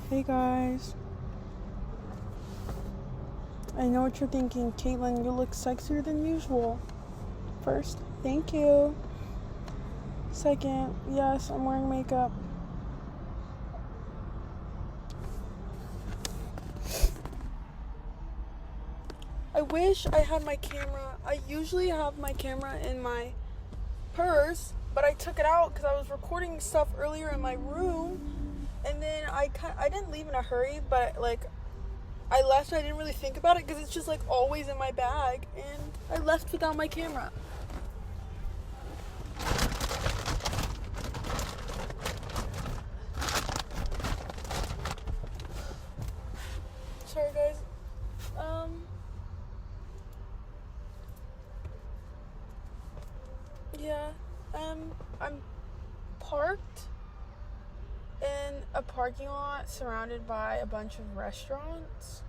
Hey guys. I know what you're thinking. Caitlyn, you look sexier than usual. First, thank you. Second, yes, I'm wearing makeup. I wish I had my camera. I usually have my camera in my purse, but I took it out because I was recording stuff earlier in my room, and then I didn't leave in a hurry, but I left and I didn't really think about it because it's just always in my bag, and I left without my camera. Sorry guys. Yeah, I'm parked in a parking lot surrounded by a bunch of restaurants.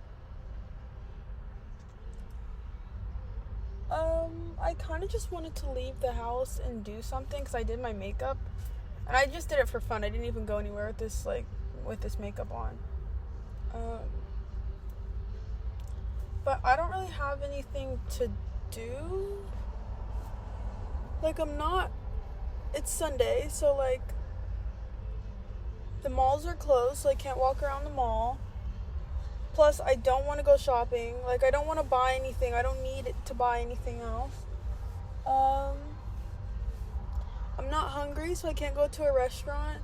I kind of just wanted to leave the house and do something because I did my makeup, and I just did it for fun. I didn't even go anywhere with this makeup on. But I don't really have anything to do. It's Sunday, so the malls are closed, so I can't walk around the mall. Plus, I don't want to go shopping. I don't want to buy anything. I don't need to buy anything else. I'm not hungry, so I can't go to a restaurant.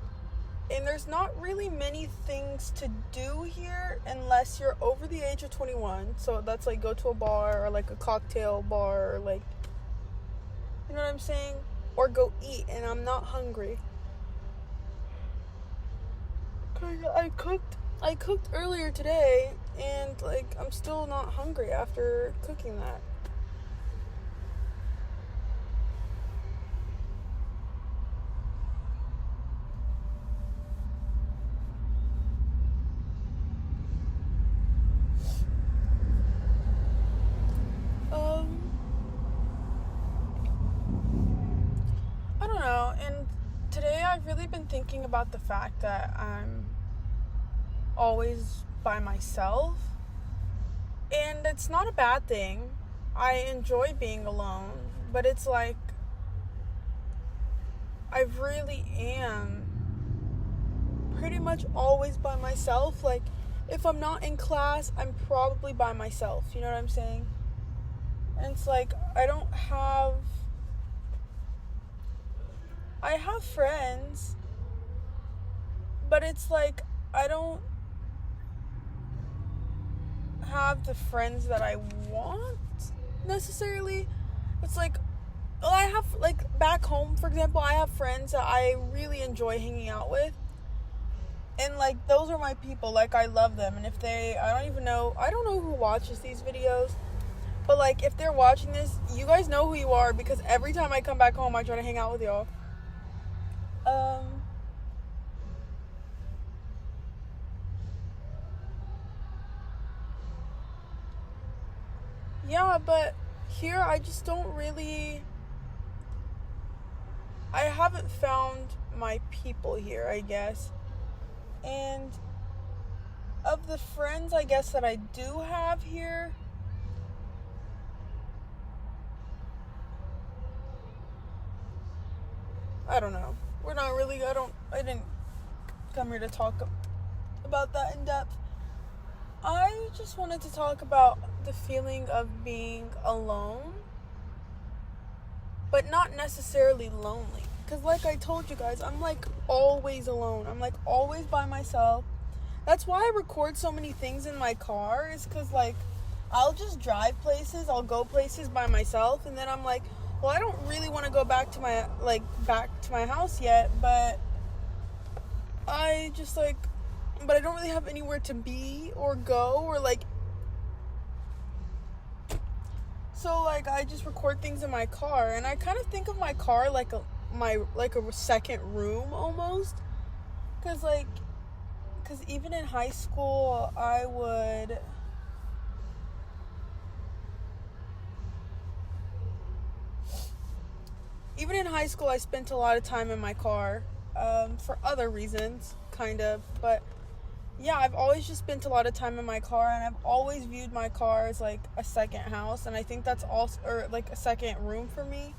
And there's not really many things to do here unless you're over the age of 21. So that's go to a bar or a cocktail bar or you know what I'm saying? Or go eat, and I'm not hungry. 'Cause I cooked earlier today, and I'm still not hungry after cooking that. I don't know, and today I've really been thinking about the fact that I'm always by myself, and it's not a bad thing. I enjoy being alone, but it's I really am pretty much always by myself. If I'm not in class, I'm probably by myself, you know what I'm saying? And it's I have friends, but it's I don't have the friends that I want necessarily. It's I have back home, for example, I have friends that I really enjoy hanging out with, and those are my people. I love them, and if I don't know who watches these videos, but if they're watching this, you guys know who you are, because every time I come back home I try to hang out with y'all. Yeah, but here I just don't really... I haven't found my people here, I guess. And of the friends, I guess, that I do have here, I don't know. I didn't come here to talk about that in depth. I just wanted to talk about the feeling of being alone, but not necessarily lonely. Because I told you guys, I'm always alone. I'm always by myself. That's why I record so many things in my car, is because I'll just drive places, I'll go places by myself, and then I'm well, I don't really want to go back to my house yet, but I just but I don't really have anywhere to be or go, or so I just record things in my car, and I kind of think of my car like a second room almost, because even in high school I spent a lot of time in my car, for other reasons, kind of, but yeah, I've always just spent a lot of time in my car, and I've always viewed my car as like a second house, and I think that's also, or like a second room for me.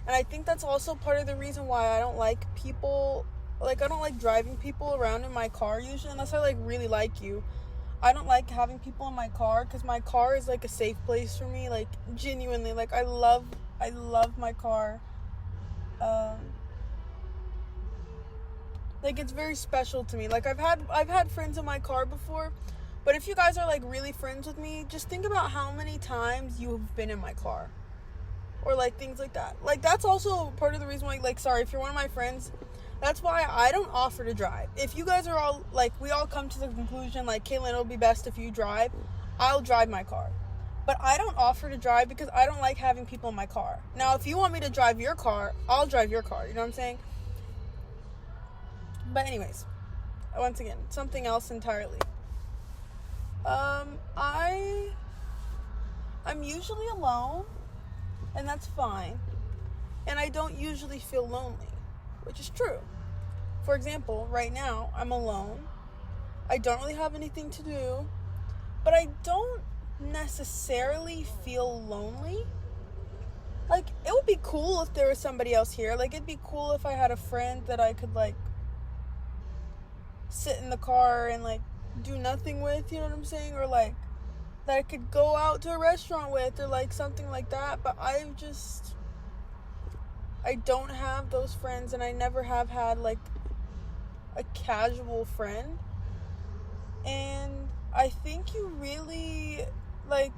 And I think that's also part of the reason why I don't like people, like I don't like driving people around in my car usually unless I like really like you. I don't like having people in my car because my car is like a safe place for me, like genuinely. Like I love my car. Um like it's very special to me. Like I've had friends in my car before, but if you guys are like really friends with me, just think about how many times you've been in my car. Or like things like that. Like that's also part of the reason why, like, sorry, if you're one of my friends, that's why I don't offer to drive. If you guys are all like, we all come to the conclusion like, Caitlyn, it'll be best if you drive, I'll drive my car. But I don't offer to drive because I don't like having people in my car. Now if you want me to drive your car, I'll drive your car, you know what I'm saying? But anyways, once again, something else entirely. I I'm usually alone, and that's fine. And I don't usually feel lonely, which is true. For example, right now, I'm alone. I don't really have anything to do, but I don't necessarily feel lonely. Like, it would be cool if there was somebody else here. Like, it'd be cool if I had a friend that I could, like, sit in the car and, like, do nothing with, you know what I'm saying? Or, like, that I could go out to a restaurant with, or, like, something like that. But I don't have those friends, and I never have had, like, a casual friend. And I think you really, like,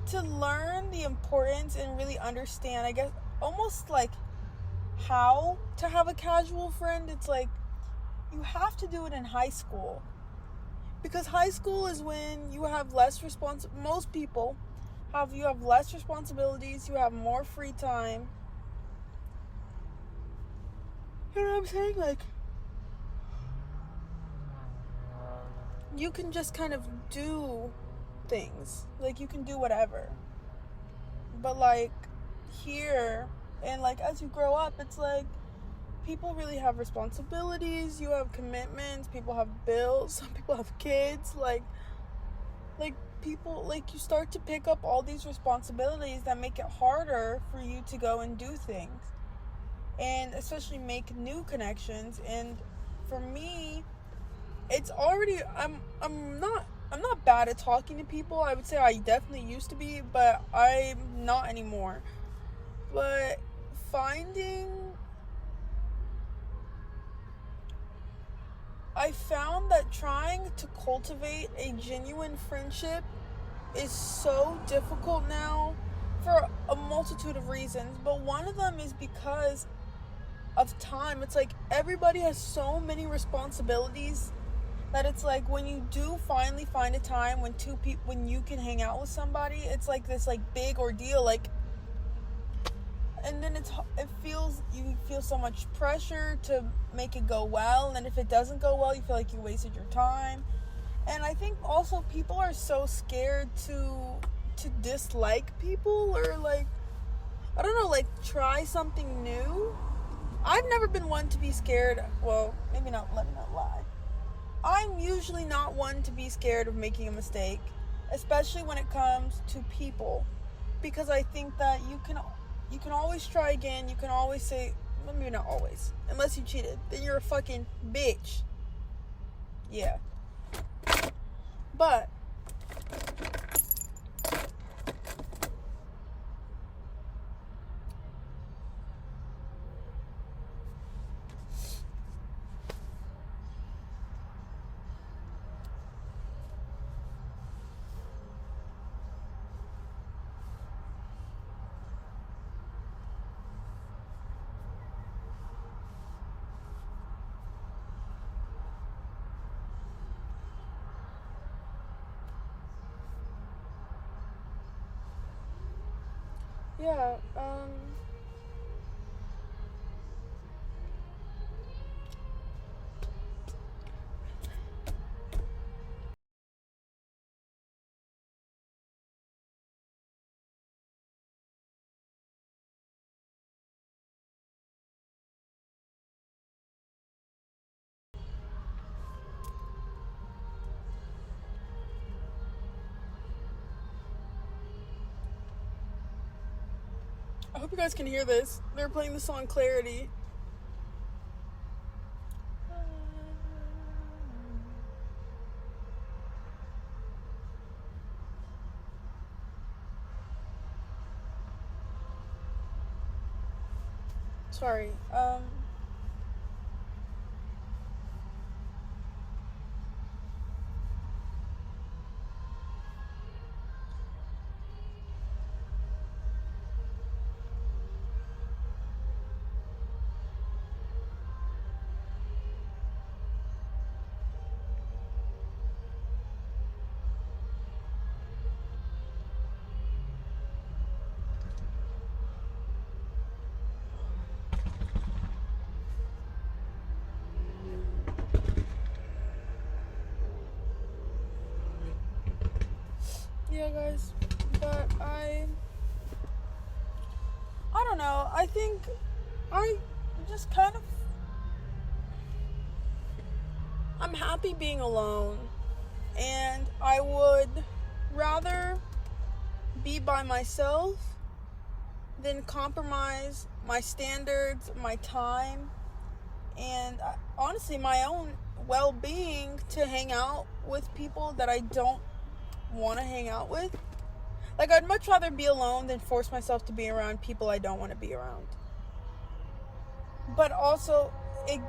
to learn the importance and really understand, I guess, almost like how to have a casual friend, it's like you have to do it in high school. Because high school is when you have less most people you have less responsibilities, you have more free time. You know what I'm saying? Like, you can just kind of do things. Like, you can do whatever. But, like, here, and, like, as you grow up, it's like people really have responsibilities. You have commitments. People have bills. Some people have kids. Like people, like, you start to pick up all these responsibilities that make it harder for you to go and do things. And especially make new connections. And for me, it's already I'm not bad at talking to people. I would say I definitely used to be, but I'm not anymore. But I found that trying to cultivate a genuine friendship is so difficult now for a multitude of reasons, but one of them is because of time. It's like everybody has so many responsibilities that it's like when you do finally find a time when you can hang out with somebody, it's like this like big ordeal, like, and then you feel so much pressure to make it go well, and then if it doesn't go well, you feel like you wasted your time. And I think also people are so scared to dislike people, or like, I don't know, like, try something new. I've never been one to be scared. Well, maybe not, let me not lie. I'm usually not one to be scared of making a mistake, especially when it comes to people, because I think that you can always try again. You can always say, well, maybe not always, unless you cheated, then you're a fucking bitch. Yeah. But yeah, I hope you guys can hear this. They're playing the song Clarity. Sorry. Yeah, guys, but I don't know. I think I just kind of, I'm happy being alone, and I would rather be by myself than compromise my standards, my time, and honestly my own well-being to hang out with people that I don't want to hang out with. Like, I'd much rather be alone than force myself to be around people I don't want to be around. But also, it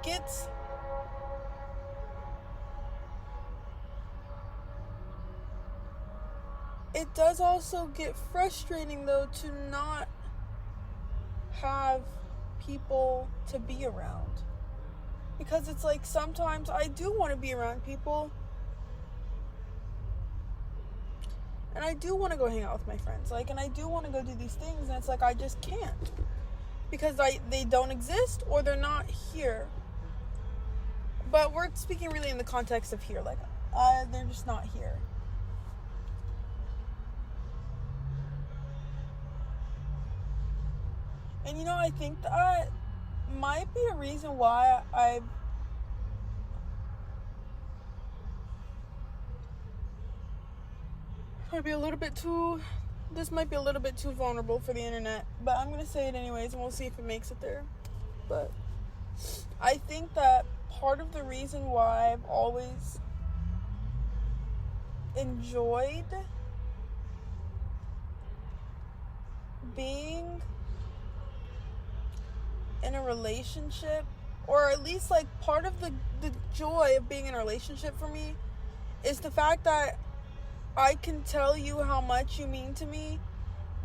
does also get frustrating, though, to not have people to be around. Because it's like, sometimes I do want to be around people, and I do want to go hang out with my friends, like, and I do want to go do these things, and it's like, I just can't. Because they don't exist, or they're not here. But we're speaking really in the context of here, like, they're just not here. And, you know, I think that might be a reason why this might be a little bit too vulnerable for the internet, but I'm gonna say it anyways, and we'll see if it makes it there. But I think that part of the reason why I've always enjoyed being in a relationship, or at least like part of the joy of being in a relationship for me, is the fact that I can tell you how much you mean to me,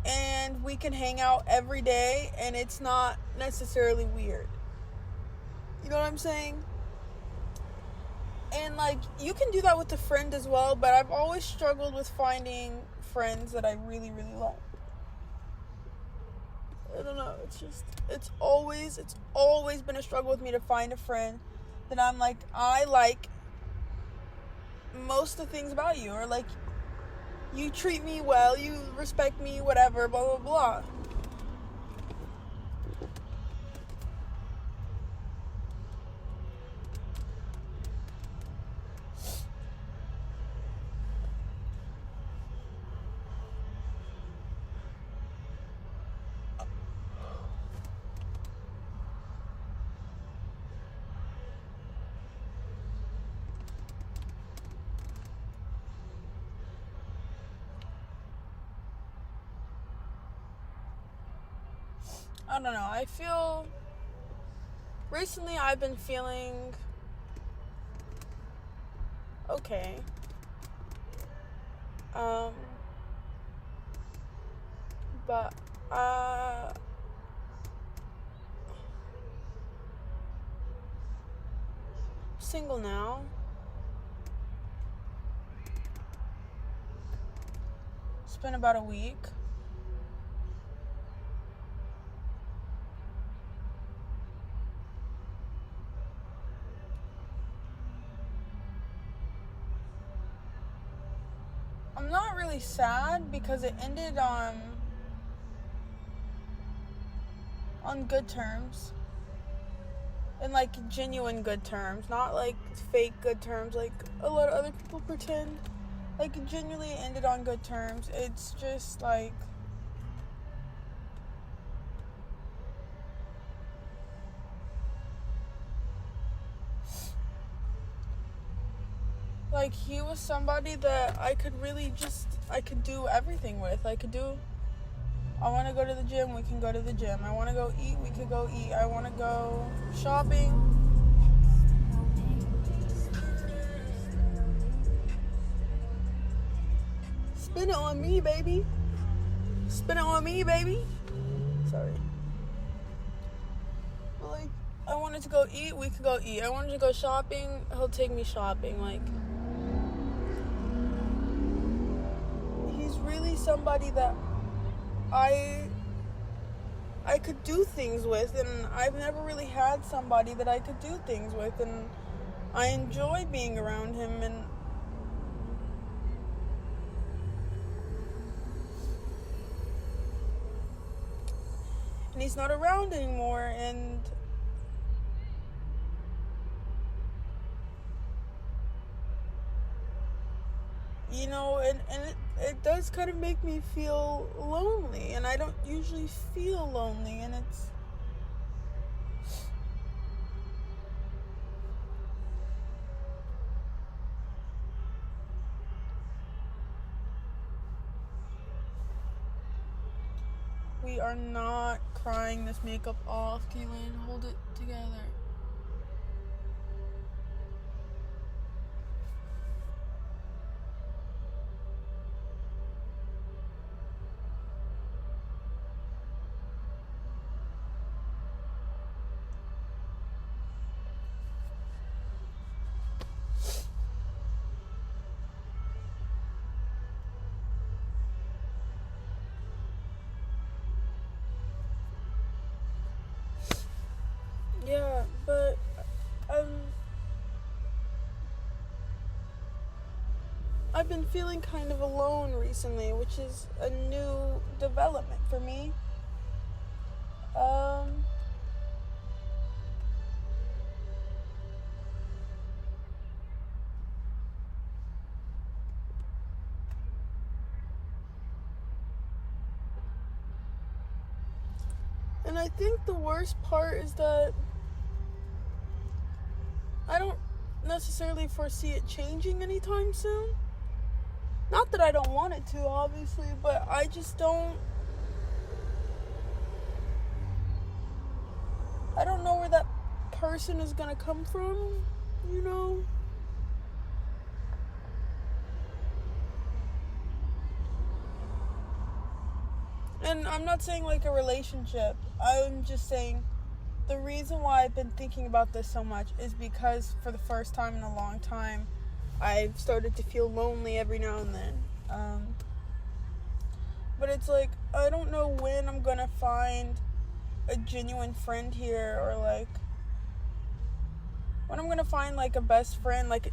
and we can hang out every day, and it's not necessarily weird. You know what I'm saying? And like, you can do that with a friend as well, but I've always struggled with finding friends that I really, really like. I don't know, it's always been a struggle with me to find a friend that I'm like, I like most of the things about you, or like, you treat me well, you respect me, whatever, blah, blah, blah. I don't know, I feel, recently I've been feeling okay. But, single now. It's been about a week. I'm not really sad because it ended on good terms. And like genuine good terms, not like fake good terms like a lot of other people pretend. Like, it genuinely ended on good terms. It's just like, Like, he was somebody that I could do everything with. I want to go to the gym, we can go to the gym. I want to go eat, we could go eat. I want to go shopping. Spin it on me, baby. Spin it on me, baby. Sorry. But, like, I wanted to go eat, we could go eat. I wanted to go shopping, he'll take me shopping. Like, he's really somebody that I could do things with, and I've never really had somebody that I could do things with, and I enjoy being around him. And he's not around anymore, and you know, and it does kind of make me feel lonely, and I don't usually feel lonely, and it's we are not crying this makeup off, Caitlyn. Hold it together. Yeah, but I've been feeling kind of alone recently, which is a new development for me. And I think the worst part is that I don't necessarily foresee it changing anytime soon. Not that I don't want it to, obviously, but I just don't. I don't know where that person is gonna come from, you know? And I'm not saying like a relationship. I'm just saying the reason why I've been thinking about this so much is because for the first time in a long time, I've started to feel lonely every now and then. But it's like, I don't know when I'm gonna find a genuine friend here, or like when I'm gonna find like a best friend, like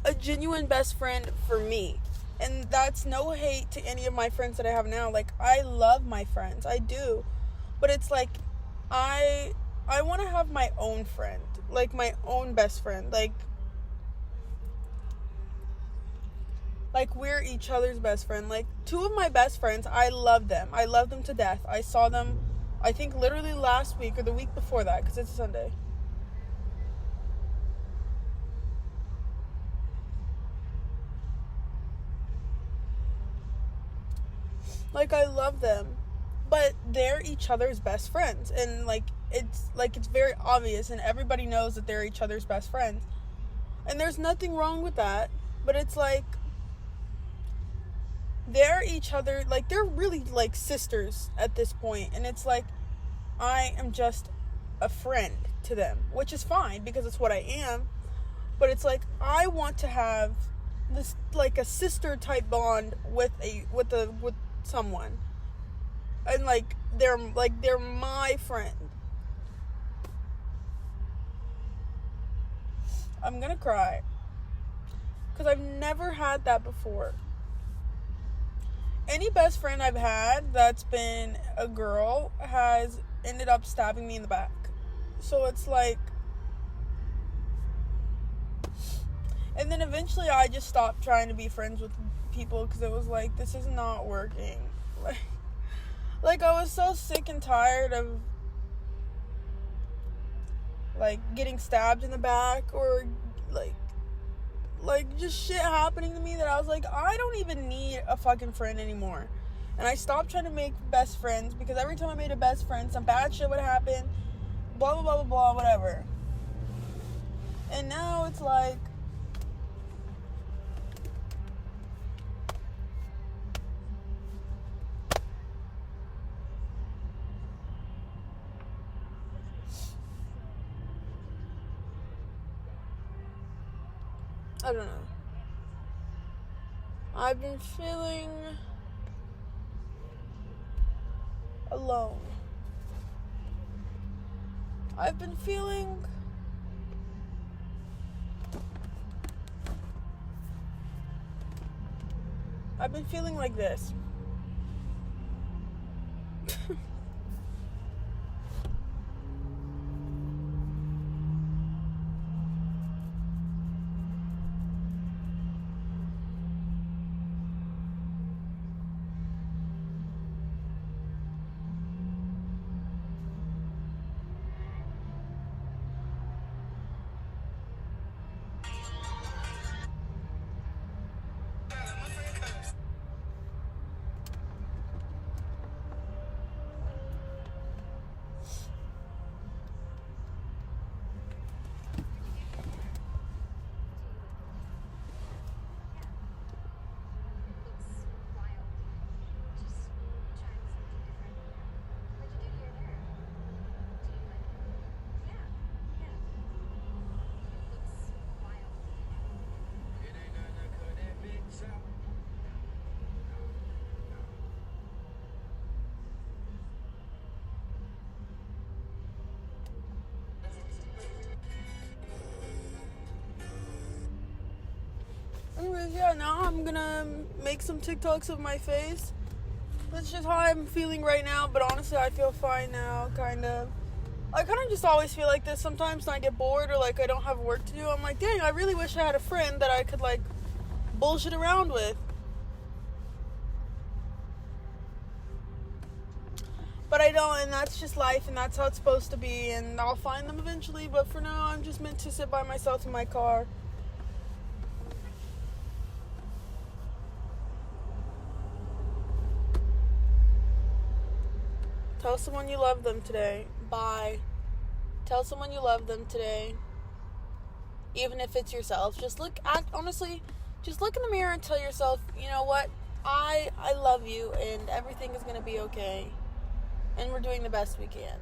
a genuine best friend for me. And that's no hate to any of my friends that I have now. Like, I love my friends, I do, but it's like I want to have my own friend, like my own best friend, like we're each other's best friend. Like, two of my best friends, I love them to death. I saw them, I think, literally last week or the week before that, because it's a Sunday. Like, I love them, but they're each other's best friends, and it's very obvious, and everybody knows that they're each other's best friends, and there's nothing wrong with that. But it's like, they're each other, like, they're really like sisters at this point, and it's like, I am just a friend to them, which is fine because it's what I am. But it's like, I want to have this, like, a sister type bond with someone, and they're my friend. I'm gonna cry because I've never had that before. Any best friend I've had that's been a girl has ended up stabbing me in the back. So it's like, and then eventually I just stopped trying to be friends with people because it was like, this is not working. Like I was so sick and tired of like getting stabbed in the back, or like, just shit happening to me that I was like, I don't even need a fucking friend anymore. And I stopped trying to make best friends because every time I made a best friend, some bad shit would happen. Blah, blah, blah, blah, blah, whatever. And now it's like, I don't know. I've been feeling alone. I've been feeling like this. Anyways, yeah, now I'm gonna make some TikToks of my face. That's just how I'm feeling right now, but honestly, I feel fine now, kind of. I kind of just always feel like this sometimes when I get bored or, like, I don't have work to do. I'm like, dang, I really wish I had a friend that I could, like, bullshit around with. But I don't, and that's just life, and that's how it's supposed to be, and I'll find them eventually, but for now, I'm just meant to sit by myself in my car. Tell someone you love them today. Bye. Tell someone you love them today. Even if it's yourself. Honestly, just look in the mirror and tell yourself, you know what? I love you and everything is going to be okay. And we're doing the best we can.